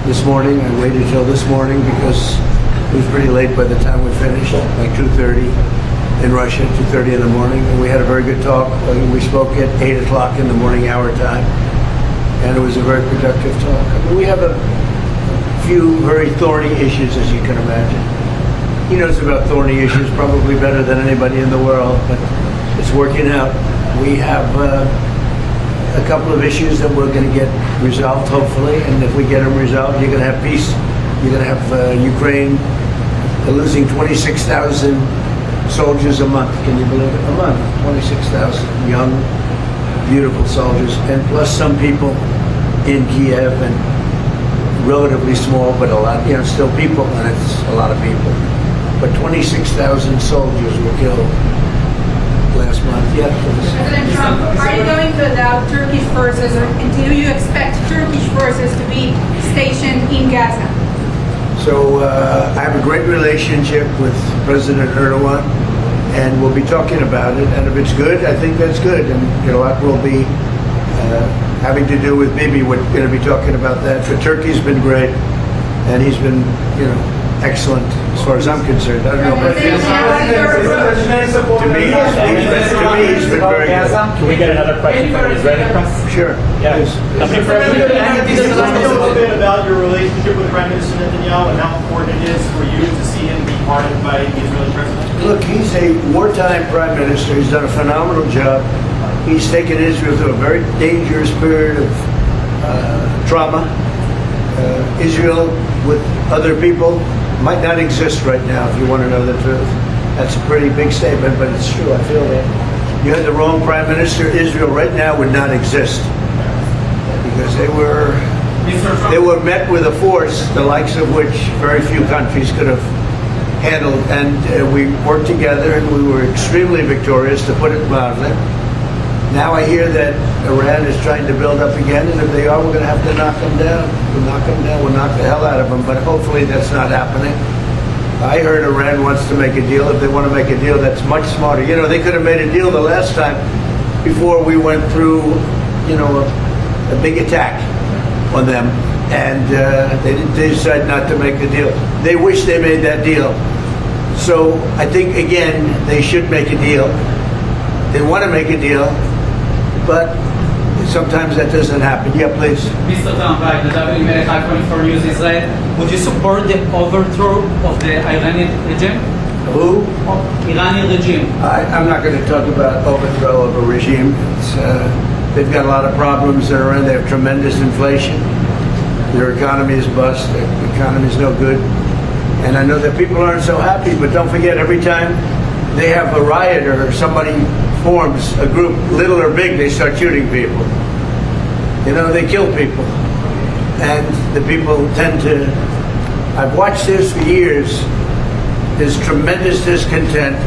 this morning. I waited till this morning because it was pretty late by the time we finished, like 2:30 in Russia, 2:30 in the morning. And we had a very good talk. We spoke at 8 o'clock in the morning hour time. And it was a very productive talk. I mean, we have a few very thorny issues, as you can imagine. He knows about thorny issues probably better than anybody in the world, but it's working out. We have a couple of issues that we're going to get resolved, hopefully, and if we get them resolved, you're going to have peace. You're going to have Ukraine losing 26,000 soldiers a month. Can you believe it? A month, 26,000 young, beautiful soldiers, and plus some people in Kiev, and relatively small, but a lot, still people, and it's a lot of people. But 26,000 soldiers were killed last month. Yeah. President Trump, are you going to allow Turkish forces, or do you expect Turkish forces to be stationed in Gaza? So I have a great relationship with President Erdogan, and we'll be talking about it. And if it's good, I think that's good. And a lot will be having to do with Bibi. We're going to be talking about that. But Turkey's been great, and he's been, excellent as far as I'm concerned. I don't know about you. To me, he's been very good. Can we get another question from the Israeli press? Sure. Yeah. Please. Tell us a little bit about your relationship with Prime Minister Netanyahu and how important it is for you to see him be pardoned by the Israeli president. Look, he's a wartime prime minister. He's done a phenomenal job. He's taken Israel through a very dangerous period of trauma. Israel, with other people, might not exist right now, if you want to know the truth. That's a pretty big statement, but it's true. I feel that. You had the wrong prime minister. Israel right now would not exist because they were met with a force, the likes of which very few countries could have handled. And we worked together, and we were extremely victorious, to put it mildly. Now I hear that Iran is trying to build up again, and if they are, we're going to have to knock them down. We'll knock them down. We'll knock the hell out of them, but hopefully that's not happening. I heard Iran wants to make a deal. If they want to make a deal, that's much smarter. They could have made a deal the last time before we went through, a big attack on them, and they decided not to make a deal. They wish they made that deal. So I think, again, they should make a deal. They want to make a deal, but sometimes that doesn't happen. Yeah, please. Mr. Trump, the WMLF icon for News Israel, would you support the overthrow of the Iranian regime? Who? Iranian regime. I'm not going to talk about overthrow of a regime. They've got a lot of problems that are in. They have tremendous inflation. Their economy is bust. Their economy is no good. And I know that people aren't so happy, but don't forget, every time they have a riot or somebody forms a group, little or big, they start shooting people. They kill people. And the people tend to, I've watched this for years, there's tremendous discontent.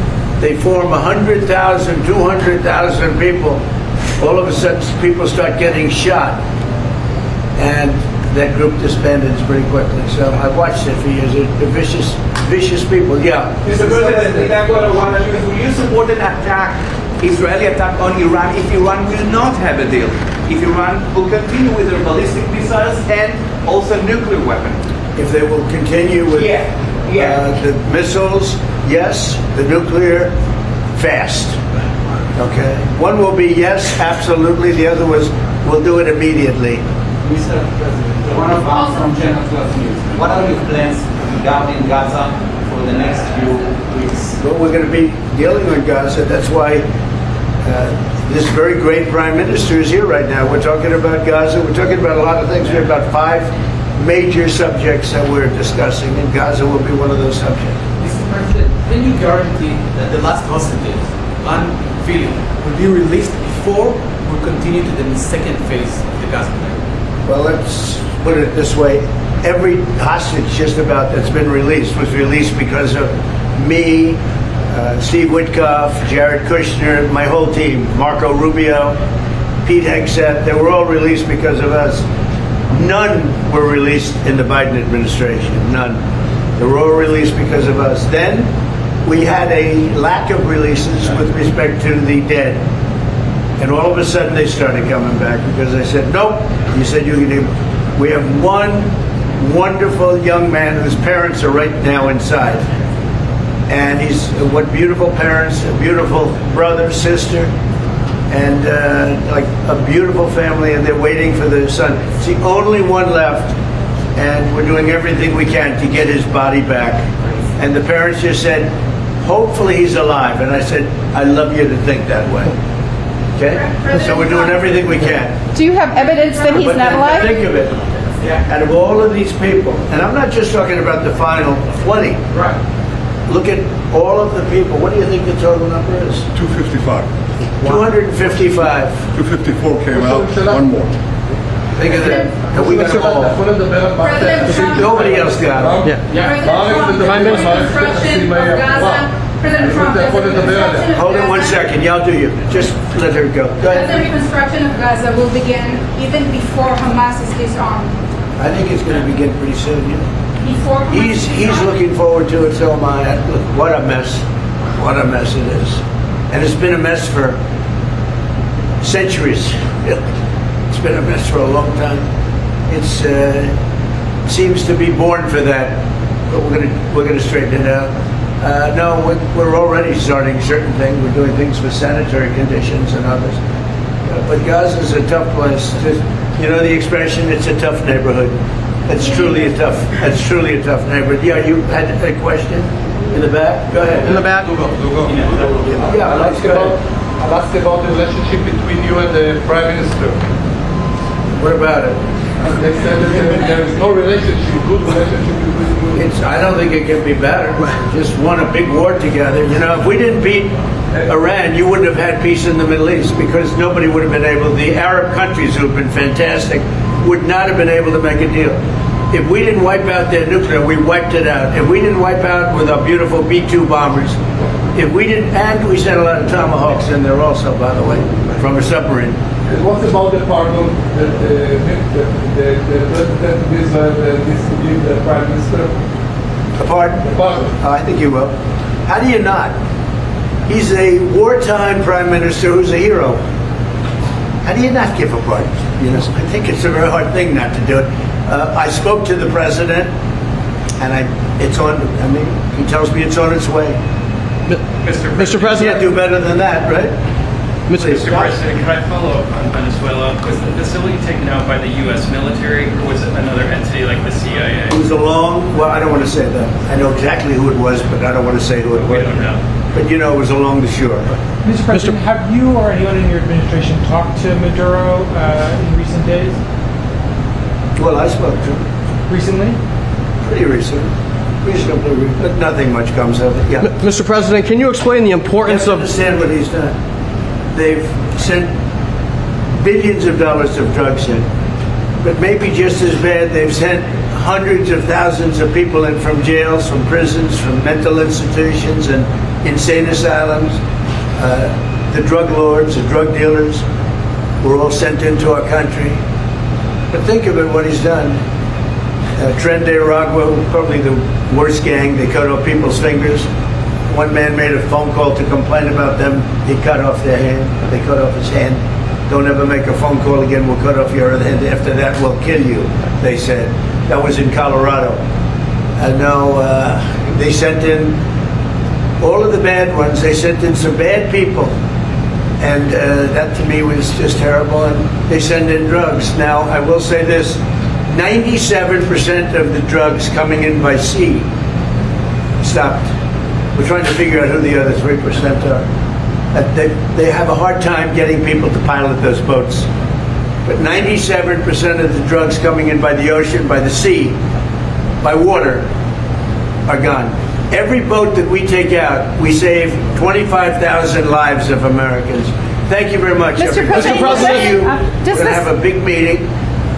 They form 100,000, 200,000 people. All of a sudden, people start getting shot. And that group disbanded pretty quickly. So I've watched it for years. They're vicious people, yeah. Mr. President, will you support an attack, Israeli attack on Iran, if Iran will not have a deal? If Iran will continue with their ballistic missiles and also nuclear weapon? If they will continue with the missiles, yes. The nuclear, fast. Okay. One will be yes, absolutely. The other was, we'll do it immediately. Mr. President, one of us from Channel 12 News. What are your plans regarding Gaza for the next few weeks? Well, we're going to be dealing with Gaza. That's why this very great prime minister is here right now. We're talking about Gaza. We're talking about a lot of things. We have about 5 major subjects that we're discussing, and Gaza will be one of those subjects. Mr. President, can you guarantee that the last hostages, 1 billion, will be released before we continue to the second phase of the Gaza plan? Well, let's put it this way. Every hostage just about that's been released was released because of me, Steve Witkoff, Jared Kushner, my whole team, Marco Rubio, Pete Hegseth. They were all released because of us. None were released in the Biden administration. None. They were all released because of us. Then we had a lack of releases with respect to the dead. And all of a sudden they started coming back because I said, nope. You said we have one wonderful young man whose parents are right now inside. And what beautiful parents, a beautiful brother, sister, and like a beautiful family, and they're waiting for their son. It's the only one left, and we're doing everything we can to get his body back. And the parents just said, hopefully he's alive. And I said, I love you to think that way. Okay? So we're doing everything we can. Do you have evidence that he's But not alive? think of it. Out of all of these people, and I'm not just talking about the final 20. Right. Look at all of the people. What do you think the total number is? 255. 255. 254 came out, one more. Think of that. And we got them all. President Trump, Nobody else got them. President Trump, construction of Gaza. President Trump, as the reconstruction of Hold it 1 Gaza- second. Y'all do you. Just let her go. Go as the ahead. reconstruction of Gaza will begin even before Hamas is disarmed. I think it's going to begin pretty soon. Yeah. Before Hamas is He's disarmed. looking forward to it, so am I. Look, what a mess. What a mess it is. And it's been a mess for centuries. It's been a mess for a long time. It's seems to be born for that, but we're gonna straighten it out. No, we're already starting certain things. We're doing things for sanitary conditions and others. But Gaza's a tough place. You know the expression, it's a tough neighborhood. It's truly a tough neighborhood. Yeah, you had a question in the back? Go ahead. In the back. Yeah, let's go ahead. I'll ask about the relationship between you and the Prime Minister. What about it? They said that there is no relationship, good relationship between you. I don't think it can be better. Just won a big war together. You know, if we didn't beat Iran, you wouldn't have had peace in the Middle East because nobody would have been able, the Arab countries who have been fantastic, would not have been able to make a deal. If we didn't wipe out their nuclear, we wiped it out. If we didn't wipe out with our beautiful B-2 bombers, if we didn't, and we sent a lot of Tomahawks in there also, by the way, from a submarine. And what about the pardon that the President of Israel needs to give the Prime Minister? Pardon? The pardon. Oh, I think you will. How do you not? He's a wartime prime minister who's a hero. How do you not give a pardon? You know, I think it's a very hard thing not to do it. I spoke to the president, and it's on. I mean, he tells me it's on its way. Mr. Can't do better than that, right? Mr. President, can I follow up on Venezuela? Was the facility taken out by the U.S. military, or was it another entity like the CIA? It was well, I don't want to say that. I know exactly who it was, but I don't want to say who it We was. don't know. But you know, it was along the shore. Mr. President, have you or anyone in your administration talked to Maduro in recent days? Well, I spoke to him Recently? pretty recently. Reasonably, but nothing much comes of it. Yeah. Mr. President, can you explain the You importance have to of... understand what he's done. They've sent billions of dollars of drugs in. But maybe just as bad, they've sent hundreds of thousands of people in from jails, from prisons, from mental institutions and insane asylums. The drug lords, the drug dealers were all sent into our country. But think of it, what he's done. Tren de Aragua, probably the worst gang. They cut off people's fingers. One man made a phone call to complain about them. He cut off their hand. They cut off his hand. Don't ever make a phone call again. We'll cut off your other hand. After that, we'll kill you, they said. That was in Colorado. And now they sent in all of the bad ones. They sent in some bad people. And that to me was just terrible. And they send in drugs. Now, I will say this. 97% of the drugs coming in by sea stopped. We're trying to figure out who the other 3% are. They have a hard time getting people to pilot those boats. But 97% of the drugs coming in by the ocean, by the sea, by water, are gone. Every boat that we take out, we save 25,000 lives of Americans. Thank you very much. Mr. everybody. President, We'll see you. just We're going to this- have a big meeting,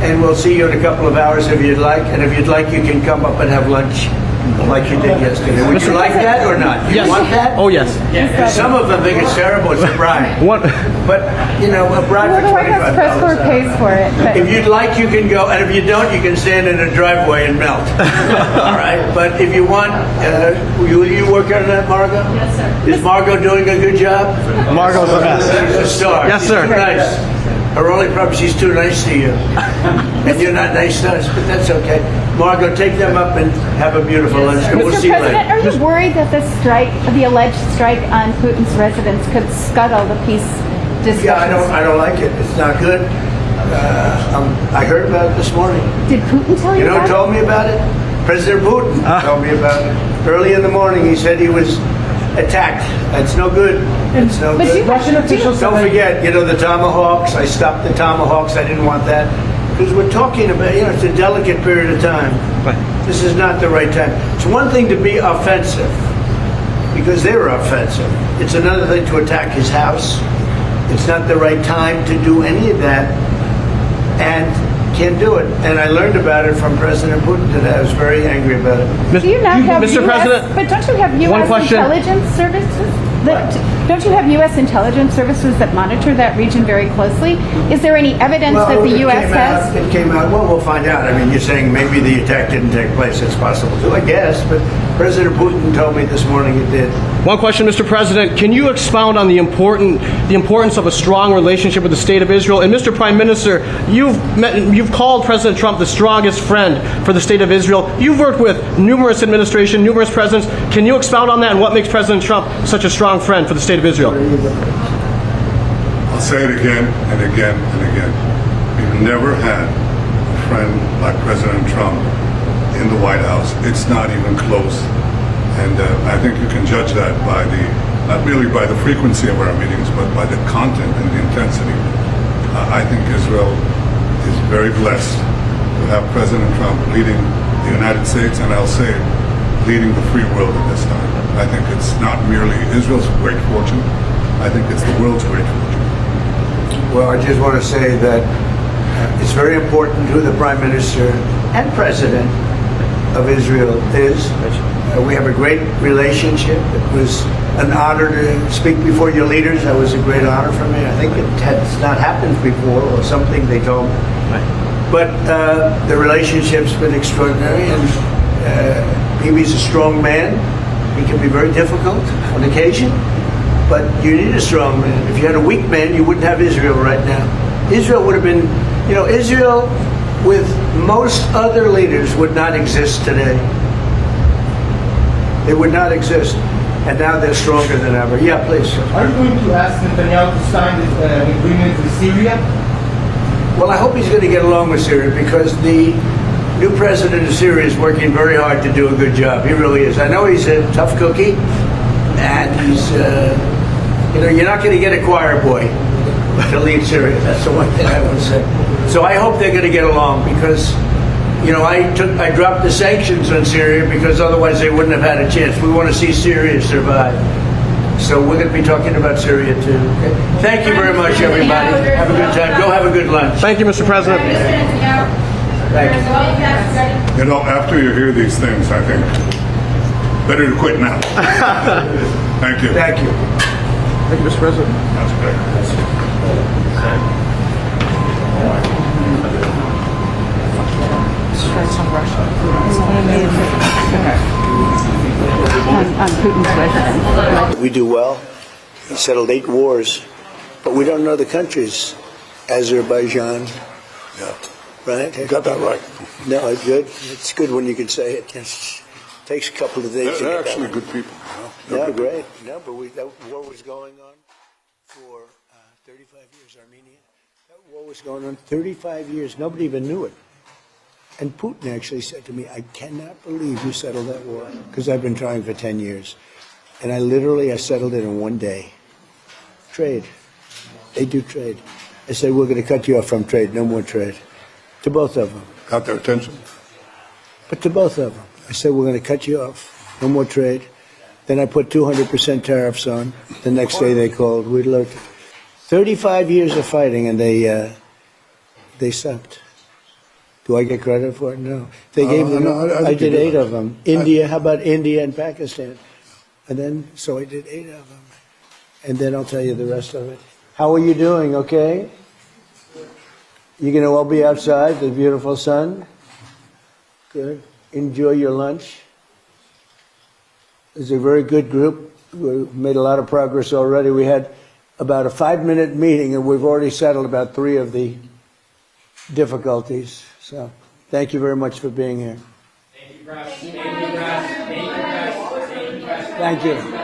and we'll see you in a couple of hours if you'd like. And if you'd like, you can come up and have lunch like you did yesterday. Would you like that or not? You want that? Oh, yes. Some of them think it's terrible. It's a bribe. One, But, you know, a bribe Well, for the White House press corps $25. pays for it. But If you'd like, you can go, and if you don't, you can stand in a driveway and melt. All right? But if you want, will you work on that, Margot? Yes, sir. Is Margot doing a good job? Margot's the best. She's a star. Yes, She's sir. too nice. Her only problem is she's too nice to you. And you're not nice to us, but that's okay. Margot, take them up and have a beautiful lunch. And we'll Mr. see you President, later. are you worried that the alleged strike on Putin's residence could scuttle the peace discussions? Yeah, I don't like it. It's not good. I heard about it this morning. Did Putin tell you You know about who told me about it? President Putin told me about it. Early in the morning, he said he was attacked. That's no good. It's no But good. Russian officials Don't forget, the Tomahawks. I stopped the Tomahawks. I didn't want that. Because we're talking about, it's a delicate period of time. This is not the right time. It's one thing to be offensive, because they were offensive. It's another thing to attack his house. It's not the right time to do any of that, and can't do it. And I learned about it from President Putin today. I was very angry about it. Do you not have Mr. US, President, but don't you have one U.S. question. intelligence services? Don't you have U.S. intelligence services that monitor that region very closely? Is there any evidence that the U.S. has? It came out. Well, we'll find out. I mean, you're saying maybe the attack didn't take place. It's possible too, I guess. But President Putin told me this morning it did. One question, Mr. President. Can you expound on the importance of a strong relationship with the State of Israel? And Mr. Prime Minister, you've called President Trump the strongest friend for the State of Israel. You've worked with numerous administrations, numerous presidents. Can you expound on that and what makes President Trump such a strong friend for the State of Israel? I'll say it again and again and again. We've never had a friend like President Trump in the White House. It's not even close. And I think you can judge that by not merely by the frequency of our meetings, but by the content and the intensity. I think Israel is very blessed to have President Trump leading the United States, and I'll say it, leading the free world at this time. I think it's not merely Israel's great fortune, I think it's the world's great fortune. Well, I just want to say that it's very important who the Prime Minister and President of Israel is. We have a great relationship. It was an honor to speak before your leaders. That was a great honor for me. I think it has not happened before, or something they told me. But the relationship's been extraordinary, and he's a strong man. He can be very difficult on occasion, but you need a strong man. If you had a weak man, you wouldn't have Israel right now. Israel would have been, Israel with most other leaders would not exist today. They would not exist. And now they're stronger than ever. Yeah, please. Are you going to ask Netanyahu to sign this agreement with Syria? Well, I hope he's going to get along with Syria, because the new president of Syria is working very hard to do a good job. He really is. I know he's a tough cookie, and he's, you're not going to get a choir boy to lead Syria. That's the one thing I would say. So I hope they're going to get along, because I dropped the sanctions on Syria because otherwise they wouldn't have had a chance. We want to see Syria survive. So we're going to be talking about Syria too. Okay? Thank you very much, everybody. Have a good time. Go have a good lunch. Thank you, Mr. President. Thank you. After you hear these things, I think better to quit now. Thank you. Thank you. Thank you, Mr. President. That's great. On Putin's residence. We do well. He settled 8 wars, but we don't know the countries. Azerbaijan. Yeah. Right? You got that right. No, it's good. It's good when you can say it. It takes a couple of days. They're actually good people. Yeah, great. No, but that war was going on for 35 years. Armenia. That war was going on 35 years. Nobody even knew it. And Putin actually said to me, I cannot believe you settled that war, because I've been trying for 10 years. And I settled it in one day. Trade. They do trade. I said, we're going to cut you off from trade. No more trade. To both of them. Got their attention? But to both of them. I said, we're going to cut you off. No more trade. Then I put 200% tariffs on. The next day they called. We looked. 35 years of fighting, and they sucked. Do I get credit for it? No. They gave them. I did 8 of them. India. How about India and Pakistan? And then, so I did 8 of them. And then I'll tell you the rest of it. How are you doing? Okay. You going to all be outside, the beautiful sun? Good. Enjoy your lunch. It's a very good group. We made a lot of progress already. We had about a 5-minute meeting, and we've already settled about 3 of the difficulties. So thank you very much for being here. Thank you, Press. Thank you, Press. Thank you, Press. Thank you, Press. Thank you.